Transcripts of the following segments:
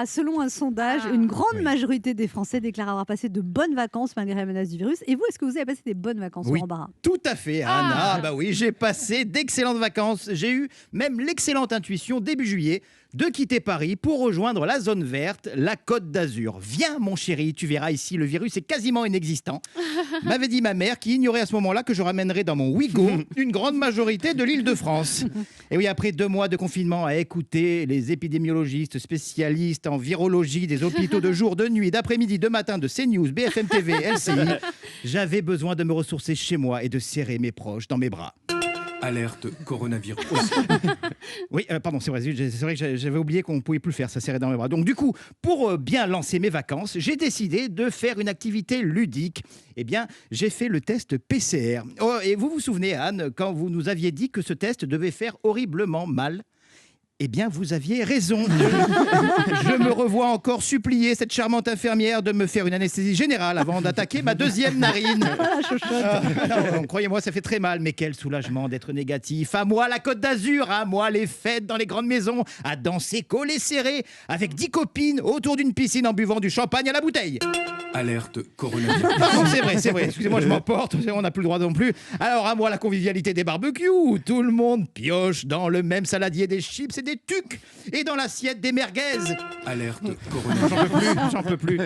Selon un sondage, une grande majorité des Français déclarent avoir passé de bonnes vacances malgré la menace du virus. Et vous, est-ce que vous avez passé des bonnes vacances, Oui, Laurent Barra? tout à fait, Anne. Bah oui, j'ai passé d'excellentes vacances. J'ai eu même l'excellente intuition début juillet de quitter Paris pour rejoindre la zone verte, la Côte d'Azur. Viens, mon chéri, tu verras ici, le virus est quasiment inexistant. M'avait dit ma mère, qui ignorait à ce moment-là que je ramènerais dans mon Ouigo une grande majorité de l'Île-de-France. Et oui, après 2 mois de confinement à écouter les épidémiologistes spécialistes en virologie des hôpitaux de jour, de nuit, d'après-midi, de matin, de CNews, BFM TV, LCI, j'avais besoin de me ressourcer chez moi et de serrer mes proches dans mes bras. Alerte coronavirus. Oui, pardon, c'est vrai que j'avais oublié qu'on ne pouvait plus le faire, ça serrait dans mes bras. Donc du coup, pour bien lancer mes vacances, j'ai décidé de faire une activité ludique. Eh bien, j'ai fait le test PCR. Oh, et vous vous souvenez, Anne, quand vous nous aviez dit que ce test devait faire horriblement mal? Eh bien, vous aviez raison. Je me revois encore supplier cette charmante infirmière de me faire une anesthésie générale avant d'attaquer ma 2e narine. Non, croyez-moi, ça fait très mal, mais quel soulagement d'être négatif. À moi la Côte d'Azur, à moi les fêtes dans les grandes maisons, à danser collés serrés avec 10 copines autour d'une piscine en buvant du champagne à la bouteille. Alerte coronavirus. Pardon, c'est vrai. Excusez-moi, je m'emporte. On n'a plus le droit non plus. Alors, à moi la convivialité des barbecues où tout le monde pioche dans le même saladier des chips et des tucs et dans l'assiette des merguez. Alerte coronavirus. J'en peux plus.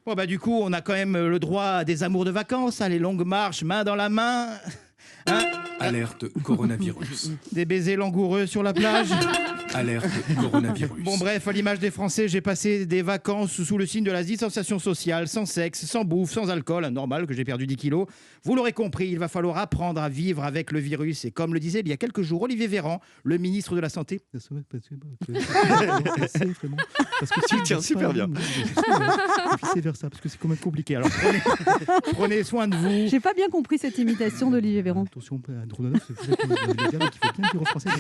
Bon, bah, du coup, on a quand même le droit à des amours de vacances, hein, les longues marches, main dans la main. Hein? Alerte coronavirus. Des baisers langoureux sur la plage. Alerte coronavirus. Bon bref, à l'image des Français, j'ai passé des vacances sous le signe de la distanciation sociale, sans sexe, sans bouffe, sans alcool, normal que j'ai perdu 10 kilos. Vous l'aurez compris, il va falloir apprendre à vivre avec le virus. Et comme le disait il y a quelques jours Olivier Véran, le ministre de la Santé. Parce que tu tiens super bien. C'est vers ça, parce que c'est quand même compliqué. Alors prenez soin de vous. J'ai pas bien compris cette imitation d'Olivier Véran. Attention, un drone, il faut bien dire en français.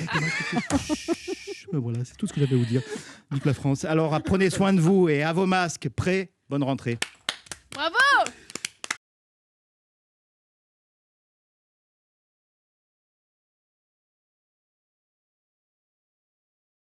Voilà, c'est tout ce que j'avais à vous dire. Vive la France. Alors prenez soin de vous et à vos masques. Prêts? Bonne rentrée. Bravo!